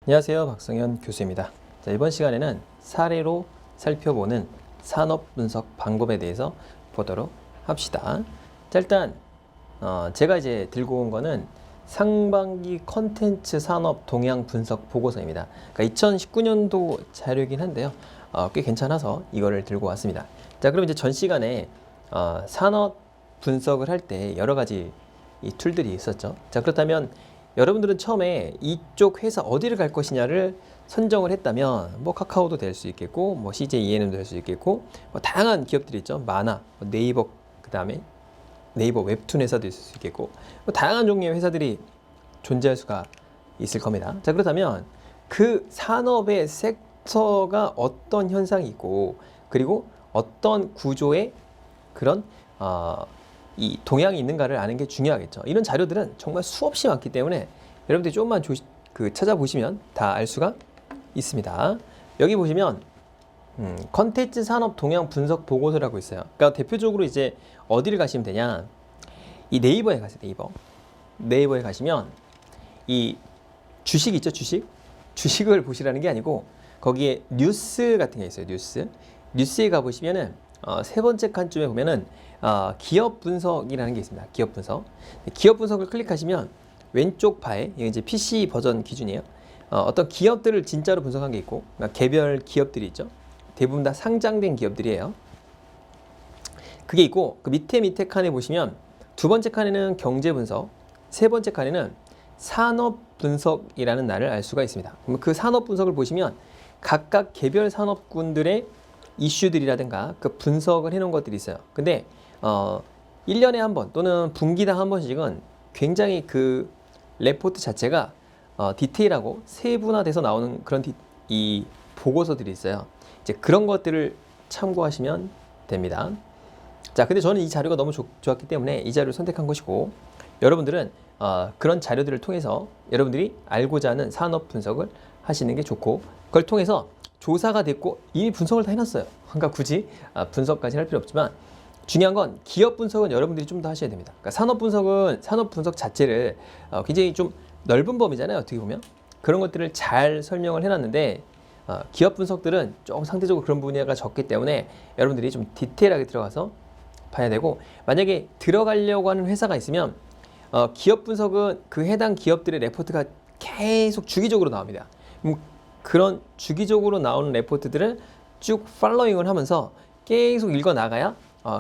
안녕하세요. 박성현 교수입니다. 자, 이번 시간에는 사례로 살펴보는 산업 분석 방법에 대해서 보도록 합시다. 자, 일단 제가 이제 들고 온 거는 상반기 컨텐츠 산업 동향 분석 보고서입니다. 그러니까 2019년도 자료이긴 한데요. 꽤 괜찮아서 이거를 들고 왔습니다. 자, 그럼 이제 전 시간에 산업 분석을 할 때 여러 가지 이 툴들이 있었죠. 자, 그렇다면 여러분들은 처음에 이쪽 회사 어디를 갈 것이냐를 선정을 했다면 뭐 카카오도 될 수 있겠고 뭐 CJ ENM도 될 수 있겠고 뭐 다양한 기업들이 있죠. 많아. 뭐 네이버, 그다음에 네이버 웹툰 회사도 있을 수 있겠고 뭐 다양한 종류의 회사들이 존재할 수가 있을 겁니다. 자, 그렇다면 그 산업의 섹터가 어떤 현상이 있고 그리고 어떤 구조의 그런 이 동향이 있는가를 아는 게 중요하겠죠. 이런 자료들은 정말 수없이 많기 때문에 여러분들이 조금만 찾아보시면 다 알 수가 있습니다. 여기 보시면 컨텐츠 산업 동향 분석 보고서라고 있어요. 그러니까 대표적으로 이제 어디를 가시면 되냐? 이 네이버에 가세요. 네이버에 가시면 이 주식 있죠, 주식을 보시라는 게 아니고 거기에 뉴스 같은 게 있어요. 뉴스에 가 보시면은 세 번째 칸쯤에 보면은 기업 분석이라는 게 있습니다. 기업 분석을 클릭하시면 왼쪽 바에 이게 이제 PC 버전 기준이에요. 어떤 기업들을 진짜로 분석한 게 있고, 그러니까 개별 기업들이 있죠. 대부분 다 상장된 기업들이에요. 그게 있고 그 밑에 칸에 보시면 두 번째 칸에는 경제 분석, 세 번째 칸에는 산업 분석이라는 날을 알 수가 있습니다. 그럼 그 산업 분석을 보시면 각각 개별 산업군들의 이슈들이라든가 그 분석을 해놓은 것들이 있어요. 근데 1년에 한 번 또는 분기당 한 번씩은 굉장히 그 레포트 자체가 디테일하고 세분화돼서 나오는 그런 이 보고서들이 있어요. 이제 그런 것들을 참고하시면 됩니다. 자, 근데 저는 이 자료가 너무 좋았기 때문에 이 자료를 선택한 것이고, 여러분들은 그런 자료들을 통해서 여러분들이 알고자 하는 산업 분석을 하시는 게 좋고, 그걸 통해서 조사가 됐고 이미 분석을 다 해놨어요. 그러니까 굳이 분석까지 할 필요 없지만 중요한 건 기업 분석은 여러분들이 좀 더 하셔야 됩니다. 그러니까 산업 분석 자체를 굉장히 좀 넓은 범위잖아요. 어떻게 보면 그런 것들을 잘 설명을 해놨는데 기업 분석들은 조금 상대적으로 그런 분야가 적기 때문에 여러분들이 좀 디테일하게 들어가서 봐야 되고, 만약에 들어가려고 하는 회사가 있으면 기업 분석은 그 해당 기업들의 레포트가 계속 주기적으로 나옵니다. 그런 주기적으로 나오는 레포트들을 쭉 팔로잉을 하면서 계속 읽어 나가야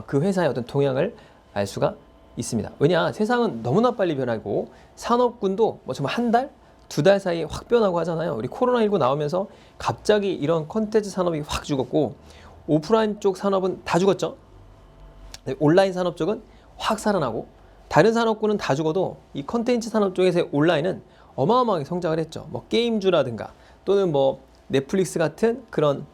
그 회사의 어떤 동향을 알 수가 있습니다. 왜냐, 세상은 너무나 빨리 변하고 산업군도 뭐 정말 한 달, 두 달 사이에 확 변하고 하잖아요. 우리 코로나19 나오면서 갑자기 이런 컨텐츠 산업이 확 죽었고 오프라인 쪽 산업은 다 죽었죠. 온라인 산업 쪽은 확 살아나고 다른 산업군은 다 죽어도 이 컨텐츠 산업 쪽에서의 온라인은 어마어마하게 성장을 했죠. 뭐 게임주라든가 또는 뭐 넷플릭스 같은 그런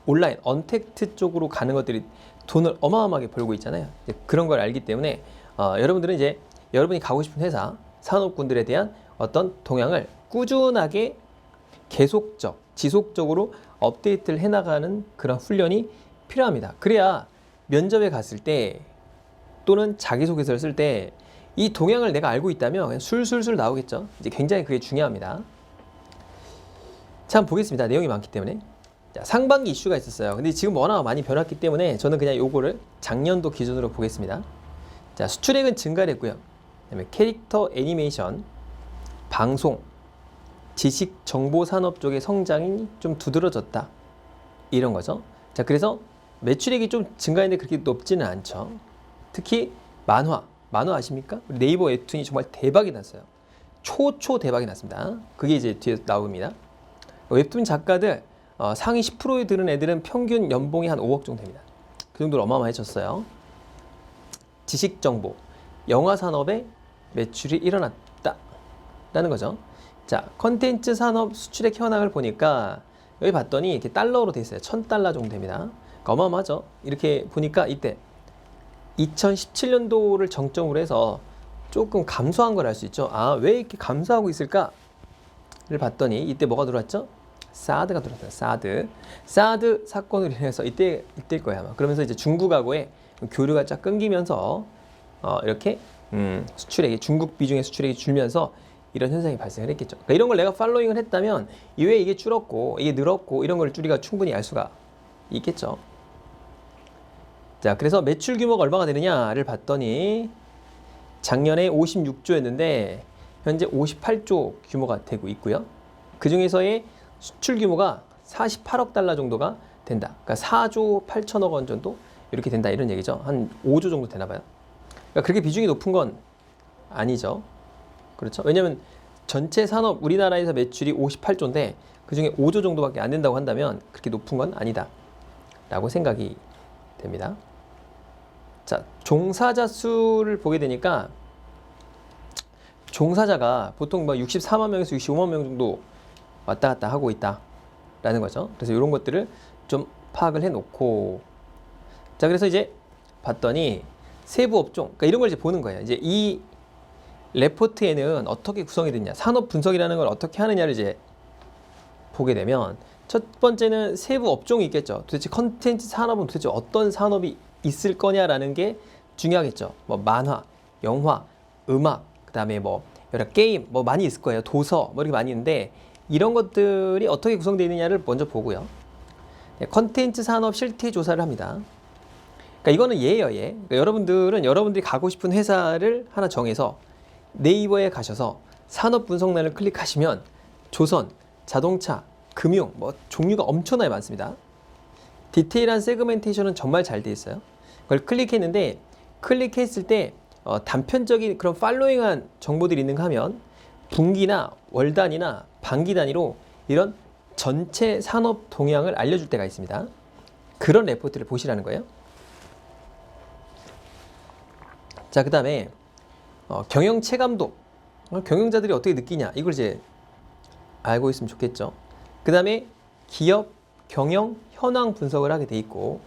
온라인 언택트 쪽으로 가는 것들이 돈을 어마어마하게 벌고 있잖아요. 그런 걸 알기 때문에 여러분들은 이제 여러분이 가고 싶은 회사 산업군들에 대한 어떤 동향을 꾸준하게 지속적으로 업데이트를 해나가는 그런 훈련이 필요합니다. 그래야 면접에 갔을 때 또는 자기소개서를 쓸 때 이 동향을 내가 알고 있다면 그냥 술술술 나오겠죠. 이제 굉장히 그게 중요합니다. 자, 한번 보겠습니다. 내용이 많기 때문에. 자, 상반기 이슈가 있었어요. 근데 지금 워낙 많이 변했기 때문에 저는 그냥 요거를 작년도 기준으로 보겠습니다. 자, 수출액은 증가를 했고요. 그다음에 캐릭터 애니메이션, 방송, 지식 정보 산업 쪽의 성장이 좀 두드러졌다. 이런 거죠. 자, 그래서 매출액이 좀 증가했는데 그렇게 높지는 않죠. 특히 만화 아십니까? 네이버 웹툰이 정말 대박이 났어요. 초 대박이 났습니다. 그게 이제 뒤에 나옵니다. 웹툰 작가들 상위 10%에 드는 애들은 평균 연봉이 한 5억 정도 됩니다. 그 정도로 어마어마해졌어요. 지식정보, 영화 산업에 매출이 일어났다 라는 거죠. 자, 컨텐츠 산업 수출액 현황을 보니까 여기 봤더니 이렇게 달러로 돼 있어요. 1000달러 정도 됩니다. 그러니까 어마어마하죠. 이렇게 보니까 이때 2017년도를 정점으로 해서 조금 감소한 걸 알 수 있죠. 왜 이렇게 감소하고 있을까를 봤더니 이때 뭐가 들어왔죠? 사드가 들어왔어요. 사드 사건으로 인해서 이때일 거예요 아마. 그러면서 이제 중국하고의 교류가 쫙 끊기면서 이렇게 수출액이 중국 비중의 수출액이 줄면서 이런 현상이 발생을 했겠죠. 그러니까 이런 걸 내가 팔로잉을 했다면 이외에 이게 줄었고 이게 늘었고 이런 걸 우리가 충분히 알 수가 있겠죠. 자, 그래서 매출 규모가 얼마가 되느냐를 봤더니 작년에 56조였는데 현재 58조 규모가 되고 있고요. 그 중에서의 수출 규모가 48억 달러 정도가 된다. 그러니까 4조 8천억 원 정도 이렇게 된다 이런 얘기죠. 한 5조 정도 되나 봐요. 그러니까 그렇게 비중이 높은 건 아니죠. 그렇죠? 왜냐하면 전체 산업 우리나라에서 매출이 58조인데 그중에 5조 정도밖에 안 된다고 한다면 그렇게 높은 건 아니다 라고 생각이 됩니다. 자, 종사자 수를 보게 되니까 종사자가 보통 뭐 64만 명에서 65만 명 정도 왔다 갔다 하고 있다라는 거죠. 그래서 이런 것들을 좀 파악을 해놓고, 자, 그래서 이제 봤더니 세부 업종, 그러니까 이런 걸 이제 보는 거예요. 이제 이 레포트에는 어떻게 구성이 됐냐, 산업 분석이라는 걸 어떻게 하느냐를 이제 보게 되면 첫 번째는 세부 업종이 있겠죠. 도대체 컨텐츠 산업은 도대체 어떤 산업이 있을 거냐라는 게 중요하겠죠. 뭐 만화, 영화, 음악, 그다음에 뭐 여러 게임 뭐 많이 있을 거예요. 도서 뭐 이렇게 많이 있는데 이런 것들이 어떻게 구성되어 있느냐를 먼저 보고요. 컨텐츠 산업 실태 조사를 합니다. 그러니까 이거는 예예요, 예. 그러니까 여러분들은 여러분들이 가고 싶은 회사를 하나 정해서 네이버에 가셔서 산업 분석란을 클릭하시면 조선, 자동차, 금융 뭐 종류가 엄청나게 많습니다. 디테일한 세그멘테이션은 정말 잘 돼 있어요. 그걸 클릭했는데 클릭했을 때 단편적인 그런 팔로잉한 정보들이 있는가 하면 분기나 월 단위나 반기 단위로 이런 전체 산업 동향을 알려줄 때가 있습니다. 그런 레포트를 보시라는 거예요. 자, 그 다음에 경영 체감도, 경영자들이 어떻게 느끼냐 이걸 이제 알고 있으면 좋겠죠. 그 다음에 기업 경영 현황 분석을 하게 돼 있고,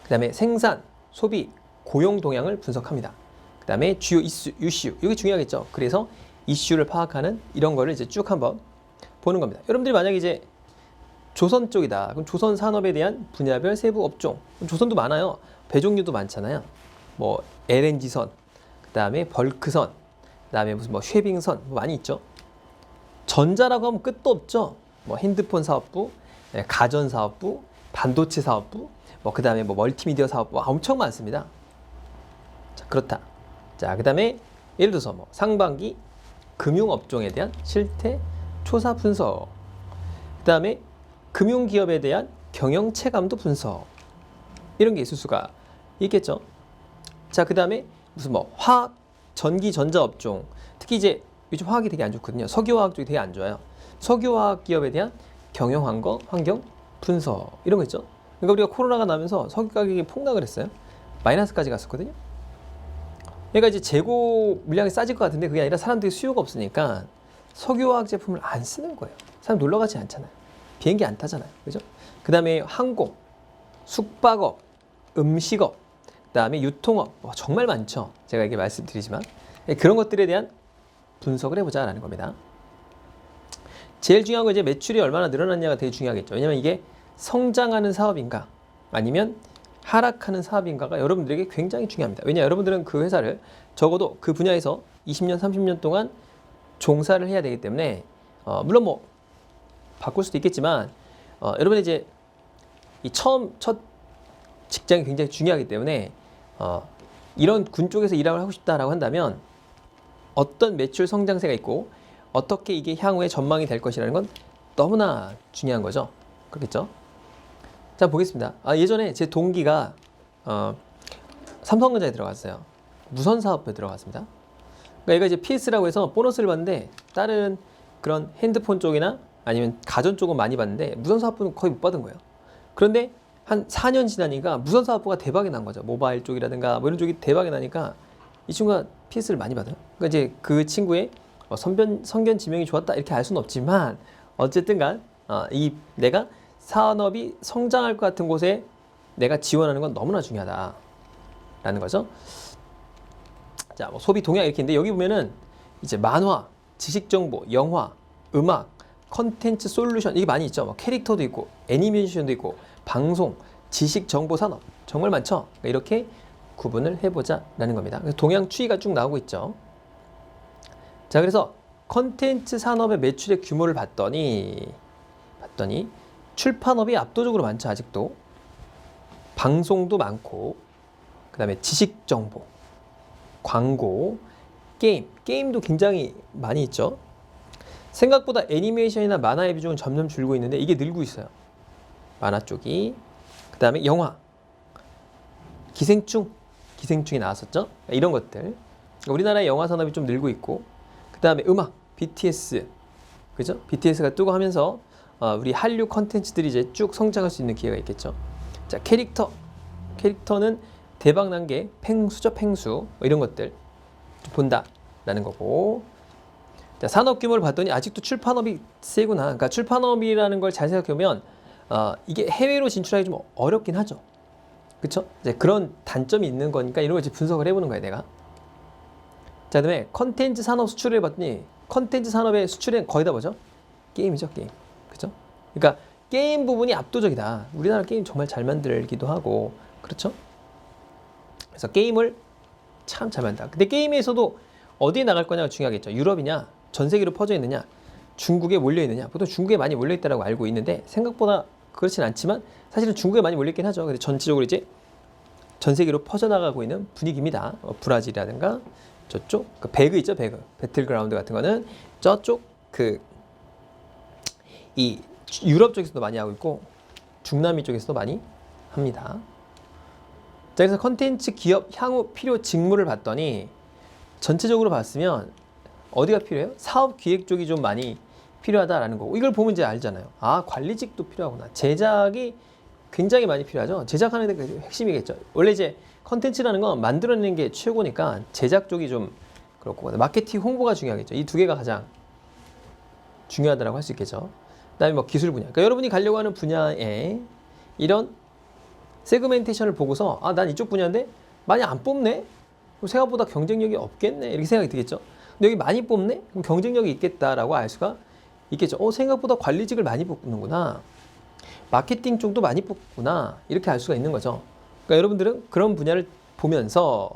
그 다음에 생산, 소비, 고용 동향을 분석합니다. 그 다음에 주요 이슈, 이게 중요하겠죠. 그래서 이슈를 파악하는 이런 거를 이제 쭉 한번 보는 겁니다. 여러분들이 만약에 이제 조선 쪽이다. 그럼 조선 산업에 대한 분야별 세부 업종. 조선도 많아요. 배종류도 많잖아요. 뭐 LNG선, 그 다음에 벌크선, 그 다음에 무슨 뭐 쉐빙선 뭐 많이 있죠. 전자라고 하면 끝도 없죠. 뭐 핸드폰 사업부, 가전 사업부, 반도체 사업부, 뭐 그 다음에 뭐 멀티미디어 사업부 엄청 많습니다. 자, 그렇다. 자, 그 다음에 예를 들어서 뭐 상반기 금융업종에 대한 실태 조사 분석, 그 다음에 금융기업에 대한 경영 체감도 분석, 이런 게 있을 수가 있겠죠. 자, 그 다음에 무슨 뭐 화학, 전기, 전자 업종, 특히 이제 요즘 화학이 되게 안 좋거든요. 석유화학 쪽이 되게 안 좋아요. 석유화학 기업에 대한 경영 환경 분석, 이런 거 있죠. 그러니까 우리가 코로나가 나면서 석유 가격이 폭락을 했어요. 마이너스까지 갔었거든요. 그러니까 이제 재고 물량이 싸질 것 같은데 그게 아니라 사람들이 수요가 없으니까 석유화학 제품을 안 쓰는 거예요. 사람 놀러 가지 않잖아요. 비행기 안 타잖아요. 그죠? 그 다음에 항공, 숙박업, 음식업, 그 다음에 유통업, 뭐 정말 많죠. 제가 이게 말씀드리지만 그런 것들에 대한 분석을 해보자라는 겁니다. 제일 중요한 건 이제 매출이 얼마나 늘어났냐가 되게 중요하겠죠. 왜냐면 이게 성장하는 사업인가 아니면 하락하는 사업인가가 여러분들에게 굉장히 중요합니다. 왜냐, 여러분들은 그 회사를 적어도 그 분야에서 20년, 30년 동안 종사를 해야 되기 때문에 물론 뭐 바꿀 수도 있겠지만 여러분이 이제 이 첫 직장이 굉장히 중요하기 때문에 이런 군 쪽에서 일을 하고 싶다라고 한다면 어떤 매출 성장세가 있고 어떻게 이게 향후에 전망이 될 것이라는 건 너무나 중요한 거죠. 그렇겠죠? 자, 보겠습니다. 예전에 제 동기가 삼성전자에 들어갔어요. 무선사업부에 들어갔습니다. 그러니까 얘가 이제 PS라고 해서 보너스를 받는데 다른 그런 핸드폰 쪽이나 아니면 가전 쪽은 많이 받는데 무선사업부는 거의 못 받은 거예요. 그런데 한 4년 지나니까 무선사업부가 대박이 난 거죠. 모바일 쪽이라든가 뭐 이런 쪽이 대박이 나니까 이 친구가 PS를 많이 받아요. 그러니까 이제 그 친구의 성견 지명이 좋았다 이렇게 알 수는 없지만 어쨌든간 내가 산업이 성장할 것 같은 곳에 내가 지원하는 건 너무나 중요하다라는 거죠. 자, 뭐 소비 동향 이렇게 있는데 여기 보면은 이제 만화, 지식 정보, 영화, 음악, 컨텐츠 솔루션 이게 많이 있죠. 뭐 캐릭터도 있고 애니메이션도 있고 방송, 지식 정보 산업 정말 많죠. 그러니까 이렇게 구분을 해보자라는 겁니다. 동향 추이가 쭉 나오고 있죠. 자, 그래서 컨텐츠 산업의 매출의 규모를 봤더니 출판업이 압도적으로 많죠. 아직도. 방송도 많고, 그 다음에 지식정보, 광고, 게임도 굉장히 많이 있죠. 생각보다 애니메이션이나 만화의 비중은 점점 줄고 있는데 이게 늘고 있어요. 만화 쪽이. 그 다음에 영화, 기생충이 나왔었죠. 이런 것들. 우리나라의 영화 산업이 좀 늘고 있고, 그 다음에 음악, BTS, 그죠? BTS가 뜨고 하면서 우리 한류 컨텐츠들이 이제 쭉 성장할 수 있는 기회가 있겠죠. 자, 캐릭터는 대박 난 게 펭수죠, 펭수. 뭐 이런 것들 본다라는 거고. 자, 산업 규모를 봤더니 아직도 출판업이 세구나. 그러니까 출판업이라는 걸 잘 생각해보면 이게 해외로 진출하기 좀 어렵긴 하죠. 그쵸? 이제 그런 단점이 있는 거니까 이런 걸 이제 분석을 해보는 거야, 내가. 자, 그다음에 컨텐츠 산업 수출을 봤더니 컨텐츠 산업의 수출은 거의 다 뭐죠? 게임이죠, 게임. 그죠? 그러니까 게임 부분이 압도적이다. 우리나라 게임 정말 잘 만들기도 하고, 그렇죠? 그래서 게임을 참 잘 만든다. 근데 게임에서도 어디에 나갈 거냐가 중요하겠죠. 유럽이냐, 전 세계로 퍼져 있느냐, 중국에 몰려 있느냐. 보통 중국에 많이 몰려 있다라고 알고 있는데 생각보다 그렇진 않지만 사실은 중국에 많이 몰려 있긴 하죠. 근데 전체적으로 이제 전 세계로 퍼져나가고 있는 분위기입니다. 브라질이라든가 저쪽 그 배그 있죠, 배그. 배틀그라운드 같은 거는 저쪽 이 유럽 쪽에서도 많이 하고 있고 중남미 쪽에서도 많이 합니다. 자, 그래서 컨텐츠 기업 향후 필요 직무를 봤더니 전체적으로 봤으면 어디가 필요해요? 사업 기획 쪽이 좀 많이 필요하다라는 거고, 이걸 보면 이제 알잖아요. 아, 관리직도 필요하구나. 제작이 굉장히 많이 필요하죠. 제작하는 데 핵심이겠죠. 원래 이제 컨텐츠라는 건 만들어내는 게 최고니까 제작 쪽이 좀 그렇고, 마케팅 홍보가 중요하겠죠. 이 두 개가 가장 중요하다고 할 수 있겠죠. 그다음에 뭐 기술 분야. 그러니까 여러분이 가려고 하는 분야에 이런 세그멘테이션을 보고서 아, 난 이쪽 분야인데 많이 안 뽑네? 그럼 생각보다 경쟁력이 없겠네? 이렇게 생각이 들겠죠. 근데 여기 많이 뽑네? 그럼 경쟁력이 있겠다라고 알 수가 있겠죠. 생각보다 관리직을 많이 뽑는구나. 마케팅 쪽도 많이 뽑구나. 이렇게 알 수가 있는 거죠. 그러니까 여러분들은 그런 분야를 보면서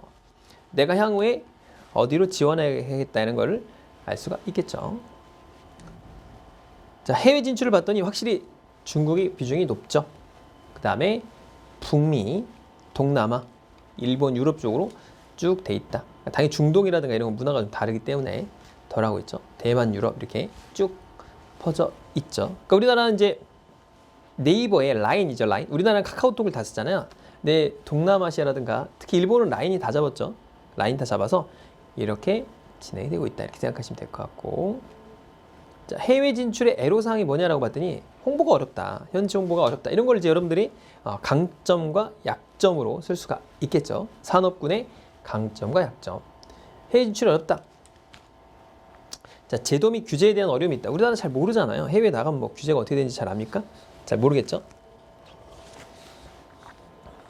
내가 향후에 어디로 지원해야겠다는 것을 알 수가 있겠죠. 자, 해외 진출을 봤더니 확실히 중국이 비중이 높죠. 그 다음에 북미, 동남아, 일본, 유럽 쪽으로 쭉 돼 있다. 당연히 중동이라든가 이런 건 문화가 좀 다르기 때문에 덜하고 있죠. 대만, 유럽 이렇게 쭉 퍼져 있죠. 그러니까 우리나라는 이제 네이버의 라인이죠, 라인. 우리나라는 카카오톡을 다 쓰잖아요. 근데 동남아시아라든가 특히 일본은 라인이 다 잡았죠. 라인 다 잡아서 이렇게 진행이 되고 있다. 이렇게 생각하시면 될 것 같고. 자, 해외 진출의 애로사항이 뭐냐라고 봤더니 홍보가 어렵다. 현지 홍보가 어렵다. 이런 걸 이제 여러분들이 강점과 약점으로 쓸 수가 있겠죠. 산업군의 강점과 약점. 해외 진출이 어렵다. 자, 제도 및 규제에 대한 어려움이 있다. 우리나라 잘 모르잖아요. 해외 나가면 뭐 규제가 어떻게 되는지 잘 압니까? 잘 모르겠죠.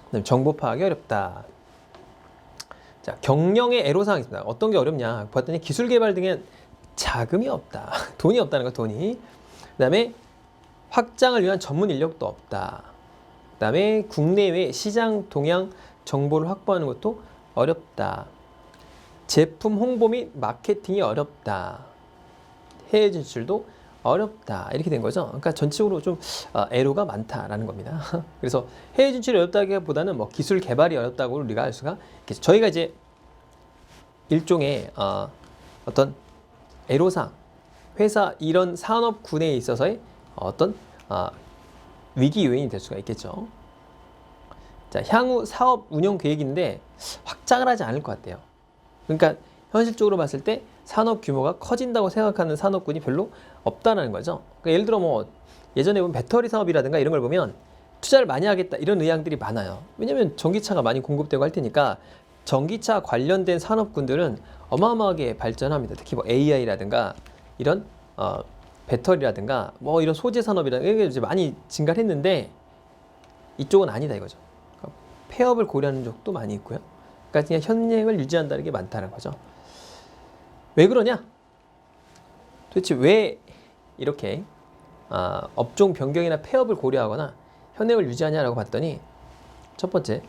그다음에 정보 파악이 어렵다. 자, 경영의 애로사항이 있습니다. 어떤 게 어렵냐? 봤더니 기술 개발 등엔 자금이 없다. 돈이 없다는 거, 돈이. 그다음에 확장을 위한 전문 인력도 없다. 그다음에 국내외 시장 동향 정보를 확보하는 것도 어렵다. 제품 홍보 및 마케팅이 어렵다. 해외 진출도 어렵다. 이렇게 된 거죠. 그러니까 전체적으로 좀 애로가 많다라는 겁니다. 그래서 해외 진출이 어렵다기보다는 뭐 기술 개발이 어렵다고 우리가 알 수가 있겠죠. 저희가 이제 일종의 어떤 애로사항, 회사 이런 산업군에 있어서의 어떤 위기 요인이 될 수가 있겠죠. 자, 향후 사업 운영 계획인데 확장을 하지 않을 것 같아요. 그러니까 현실적으로 봤을 때 산업 규모가 커진다고 생각하는 산업군이 별로 없다는 거죠. 그러니까 예를 들어 뭐 예전에 보면 배터리 사업이라든가 이런 걸 보면 투자를 많이 하겠다 이런 의향들이 많아요. 왜냐하면 전기차가 많이 공급되고 할 테니까 전기차 관련된 산업군들은 어마어마하게 발전합니다. 특히 뭐 AI라든가 이런 배터리라든가 뭐 이런 소재 산업이라든가 이런 게 이제 많이 증가를 했는데 이쪽은 아니다 이거죠. 그러니까 폐업을 고려하는 쪽도 많이 있고요. 그러니까 그냥 현행을 유지한다는 게 많다는 거죠. 왜 그러냐? 도대체 왜 이렇게 업종 변경이나 폐업을 고려하거나 현행을 유지하냐라고 봤더니 첫 번째,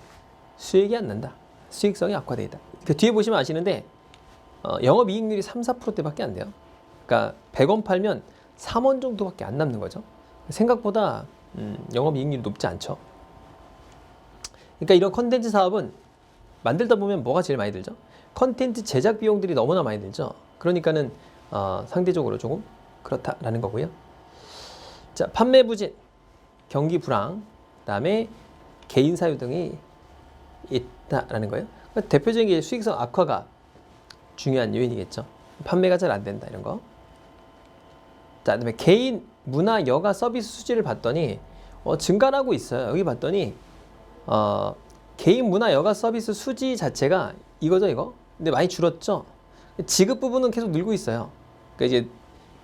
수익이 안 난다. 수익성이 악화되어 있다. 그 뒤에 보시면 아시는데 영업이익률이 3, 4%대밖에 안 돼요. 그러니까 100원 팔면 3원 정도밖에 안 남는 거죠. 생각보다 영업이익률이 높지 않죠. 그러니까 이런 컨텐츠 사업은 만들다 보면 뭐가 제일 많이 들죠? 컨텐츠 제작 비용들이 너무나 많이 들죠. 그러니까는 상대적으로 조금 그렇다라는 거고요. 자, 판매 부진, 경기 불황, 그다음에 개인 사유 등이 있다라는 거예요. 그러니까 대표적인 게 수익성 악화가 중요한 요인이겠죠. 판매가 잘 안 된다 이런 거. 자, 그다음에 개인 문화 여가 서비스 수지를 봤더니 증가하고 있어요. 여기 봤더니 개인 문화 여가 서비스 수지 자체가 이거죠, 이거. 근데 많이 줄었죠. 지급 부분은 계속 늘고 있어요. 그러니까 이제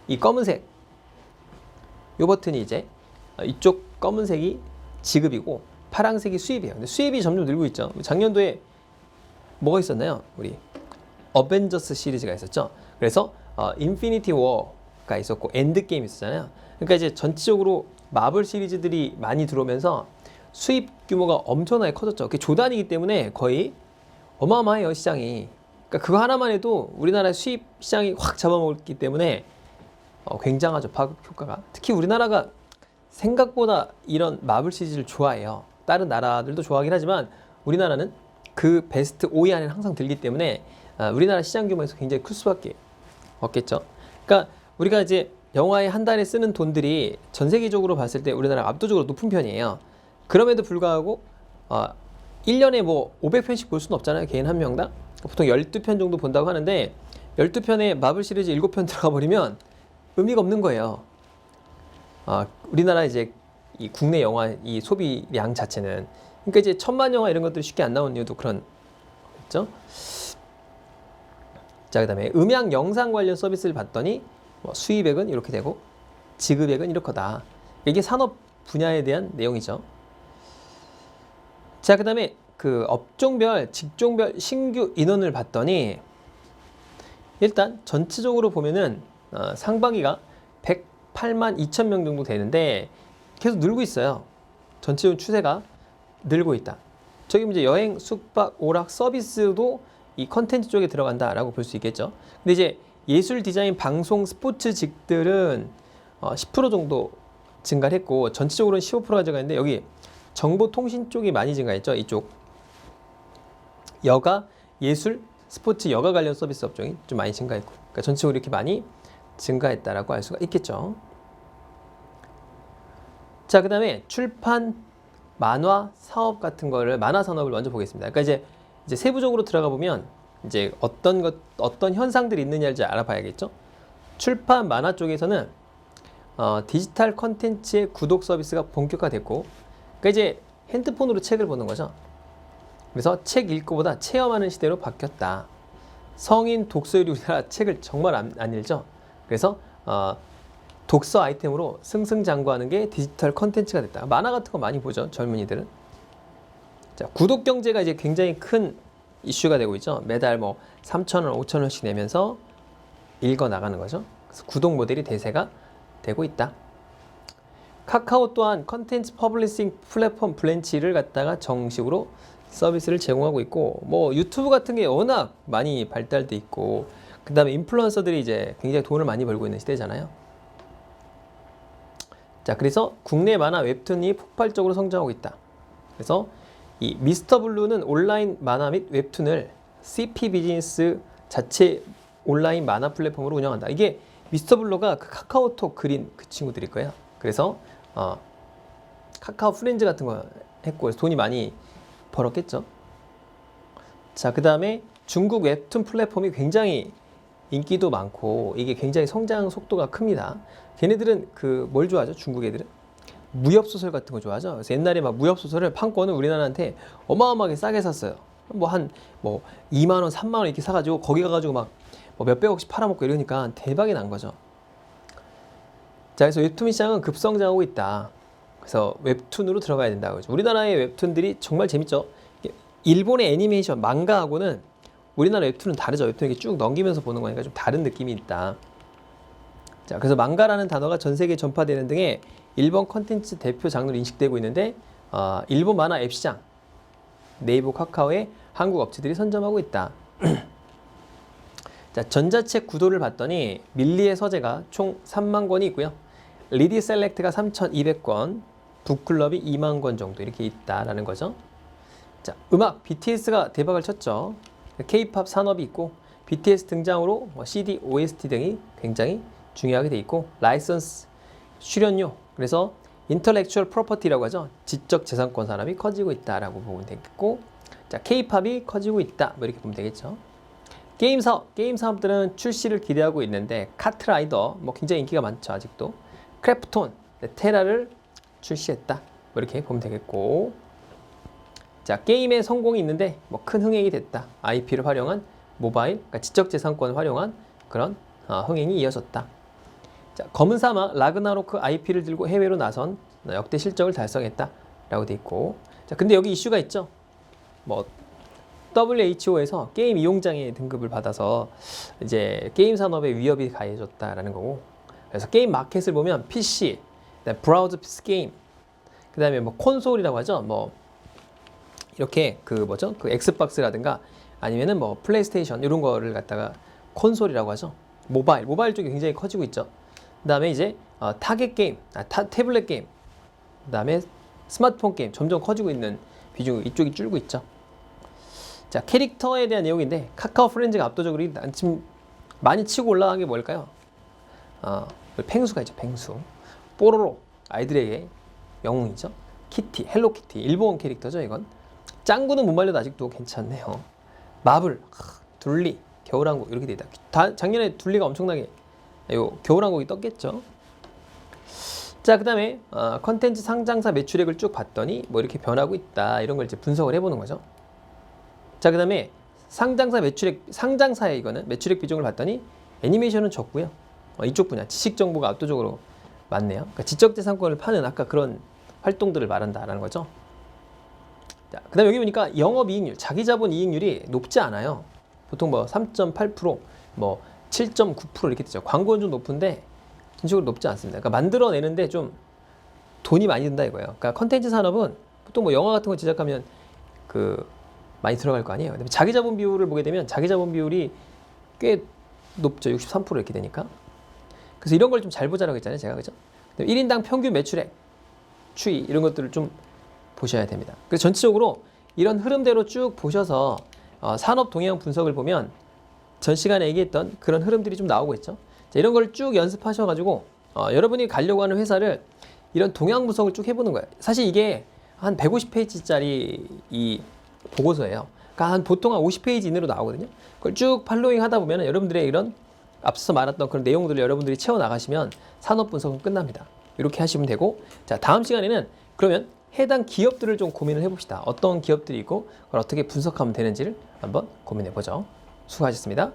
이 검은색 이 버튼이 이제 이쪽 검은색이 지급이고 파란색이 수입이에요. 근데 수입이 점점 늘고 있죠. 작년도에 뭐가 있었나요? 우리 어벤져스 시리즈가 있었죠. 그래서 인피니티 워가 있었고 엔드 게임 있었잖아요. 그러니까 이제 전체적으로 마블 시리즈들이 많이 들어오면서 수입 규모가 엄청나게 커졌죠. 그게 조단이기 때문에 거의 어마어마해요, 시장이. 그러니까 그거 하나만 해도 우리나라 수입 시장이 확 잡아먹기 때문에 굉장하죠, 파급 효과가. 특히 우리나라가 생각보다 이런 마블 시리즈를 좋아해요. 다른 나라들도 좋아하긴 하지만 우리나라는 그 베스트 5위 안에 항상 들기 때문에 우리나라 시장 규모에서 굉장히 클 수밖에 없겠죠. 그러니까 우리가 이제 영화에 한 달에 쓰는 돈들이 전 세계적으로 봤을 때 우리나라가 압도적으로 높은 편이에요. 그럼에도 불구하고 1년에 뭐 500편씩 볼 수는 없잖아요. 개인 한 명당. 보통 12편 정도 본다고 하는데 12편에 마블 시리즈 7편 들어가 버리면 의미가 없는 거예요. 우리나라 이제 이 국내 영화 이 소비량 자체는, 그러니까 이제 천만 영화 이런 것들이 쉽게 안 나오는 이유도 그런 거죠. 자, 그다음에 음향 영상 관련 서비스를 봤더니 수입액은 이렇게 되고 지급액은 이렇게다. 이게 산업 분야에 대한 내용이죠. 자, 그다음에 그 업종별, 직종별 신규 인원을 봤더니 일단 전체적으로 보면은 상반기가 108만 2천 명 정도 되는데 계속 늘고 있어요. 전체적인 추세가 늘고 있다. 저기 이제 여행, 숙박, 오락, 서비스도 이 컨텐츠 쪽에 들어간다라고 볼 수 있겠죠. 근데 이제 예술, 디자인, 방송, 스포츠직들은 10% 정도 증가를 했고 전체적으로는 15%가 증가했는데 여기 정보통신 쪽이 많이 증가했죠. 이쪽 여가, 예술, 스포츠, 여가 관련 서비스 업종이 좀 많이 증가했고, 그러니까 전체적으로 이렇게 많이 증가했다라고 할 수가 있겠죠. 자, 그다음에 출판, 만화 사업 같은 거를, 만화 산업을 먼저 보겠습니다. 그러니까 이제 세부적으로 들어가 보면 이제 어떤 현상들이 있느냐를 잘 알아봐야겠죠. 출판, 만화 쪽에서는 디지털 컨텐츠의 구독 서비스가 본격화됐고, 그러니까 이제 핸드폰으로 책을 보는 거죠. 그래서 책 읽고보다 체험하는 시대로 바뀌었다. 성인 독서율이 우리나라 책을 정말 안 읽죠. 그래서 독서 아이템으로 승승장구하는 게 디지털 컨텐츠가 됐다. 만화 같은 거 많이 보죠, 젊은이들은. 자, 구독 경제가 이제 굉장히 큰 이슈가 되고 있죠. 매달 뭐 3,000원, 5,000원씩 내면서 읽어 나가는 거죠. 그래서 구독 모델이 대세가 되고 있다. 카카오 또한 컨텐츠 퍼블리싱 플랫폼 브랜치를 갖다가 정식으로 서비스를 제공하고 있고, 뭐 유튜브 같은 게 워낙 많이 발달돼 있고, 그 다음에 인플루언서들이 이제 굉장히 돈을 많이 벌고 있는 시대잖아요. 자, 그래서 국내 만화 웹툰이 폭발적으로 성장하고 있다. 그래서 이 미스터블루는 온라인 만화 및 웹툰을 CP 비즈니스 자체 온라인 만화 플랫폼으로 운영한다. 이게 미스터블루가 그 카카오톡 그린 그 친구들일 거예요. 그래서 카카오 프렌즈 같은 거 했고, 그래서 돈이 많이 벌었겠죠. 자, 그 다음에 중국 웹툰 플랫폼이 굉장히 인기도 많고 이게 굉장히 성장 속도가 큽니다. 걔네들은 뭘 좋아하죠? 중국 애들은 무협소설 같은 거 좋아하죠. 그래서 옛날에 막 무협소설을 판권을 우리나라한테 어마어마하게 싸게 샀어요. 뭐 2만 원, 3만 원 이렇게 사가지고 거기 가가지고 막 몇백억씩 팔아먹고 이러니까 대박이 난 거죠. 자, 그래서 웹툰 시장은 급성장하고 있다. 그래서 웹툰으로 들어가야 된다고 하죠. 우리나라의 웹툰들이 정말 재밌죠. 일본의 애니메이션, 망가하고는 우리나라 웹툰은 다르죠. 웹툰 이렇게 쭉 넘기면서 보는 거니까 좀 다른 느낌이 있다. 자, 그래서 망가라는 단어가 전 세계에 전파되는 등의 일본 컨텐츠 대표 장르로 인식되고 있는데 일본 만화 앱 시장, 네이버, 카카오의 한국 업체들이 선점하고 있다. 자, 전자책 구도를 봤더니 밀리의 서재가 총 3만 권이 있고요. 리디 셀렉트가 3,200권, 북클럽이 2만 권 정도 이렇게 있다라는 거죠. 자, 음악 BTS가 대박을 쳤죠. K-팝 산업이 있고 BTS 등장으로 CD, OST 등이 굉장히 중요하게 돼 있고 라이선스, 출연료, 그래서 인터렉추얼 프로퍼티라고 하죠. 지적 재산권 산업이 커지고 있다라고 보면 되겠고, 자, K-팝이 커지고 있다. 뭐 이렇게 보면 되겠죠. 게임 사업들은 출시를 기대하고 있는데 카트라이더 뭐 굉장히 인기가 많죠. 아직도 크래프톤, 테라를 출시했다. 뭐 이렇게 보면 되겠고, 자, 게임의 성공이 있는데 뭐 큰 흥행이 됐다. IP를 활용한 모바일, 그러니까 지적재산권을 활용한 그런 흥행이 이어졌다. 자, 검은 사막 라그나로크 IP를 들고 해외로 나선 역대 실적을 달성했다라고 돼 있고, 자, 근데 여기 이슈가 있죠. 뭐 WHO에서 게임 이용장애 등급을 받아서 이제 게임 산업에 위협이 가해졌다라는 거고, 그래서 게임 마켓을 보면 PC, 브라우저 PC 게임, 그다음에 뭐 콘솔이라고 하죠. 뭐 이렇게 그 뭐죠? 그 엑스박스라든가 아니면은 뭐 플레이스테이션 이런 거를 갖다가 콘솔이라고 하죠. 모바일 쪽이 굉장히 커지고 있죠. 그다음에 이제 타겟 게임, 태블릿 게임, 그다음에 스마트폰 게임 점점 커지고 있는 비중 이쪽이 줄고 있죠. 자, 캐릭터에 대한 내용인데 카카오 프렌즈가 압도적으로 지금 많이 치고 올라간 게 뭘까요? 펭수가 있죠. 펭수, 뽀로로, 아이들에게 영웅이죠. 키티, 헬로키티, 일본 캐릭터죠. 이건 짱구는 못 말려도 아직도 괜찮네요. 마블, 둘리, 겨울왕국 이렇게 돼 있다. 작년에 둘리가 엄청나게 겨울왕국이 떴겠죠. 자, 그 다음에 컨텐츠 상장사 매출액을 쭉 봤더니 뭐 이렇게 변하고 있다. 이런 걸 이제 분석을 해보는 거죠. 자, 그 다음에 상장사의 이거는 매출액 비중을 봤더니 애니메이션은 적고요. 이쪽 분야 지식 정보가 압도적으로 많네요. 그러니까 지적재산권을 파는 아까 그런 활동들을 말한다라는 거죠. 자, 그 다음에 여기 보니까 영업이익률, 자기자본 이익률이 높지 않아요. 보통 뭐 3.8%, 뭐 7.9% 이렇게 되죠. 광고는 좀 높은데 전체적으로 높지 않습니다. 그러니까 만들어내는데 좀 돈이 많이 든다 이거예요. 그러니까 컨텐츠 산업은 보통 뭐 영화 같은 거 제작하면 많이 들어갈 거 아니에요. 자기자본 비율을 보게 되면 자기자본 비율이 꽤 높죠. 63% 이렇게 되니까. 그래서 이런 걸 좀 잘 보자라고 했잖아요. 제가 그죠? 1인당 평균 매출액, 추이 이런 것들을 좀 보셔야 됩니다. 그래서 전체적으로 이런 흐름대로 쭉 보셔서 산업 동향 분석을 보면 전 시간에 얘기했던 그런 흐름들이 좀 나오고 있죠. 자, 이런 걸 쭉 연습하셔가지고 여러분이 가려고 하는 회사를 이런 동향 분석을 쭉 해보는 거예요. 사실 이게 한 150페이지짜리 이 보고서예요. 그러니까 보통 한 50페이지 이내로 나오거든요. 그걸 쭉 팔로잉 하다 보면 여러분들의 이런 앞서 말했던 그런 내용들을 여러분들이 채워 나가시면 산업 분석은 끝납니다. 이렇게 하시면 되고, 자, 다음 시간에는 그러면 해당 기업들을 좀 고민을 해봅시다. 어떤 기업들이 있고 그걸 어떻게 분석하면 되는지를 한번 고민해 보죠. 수고하셨습니다.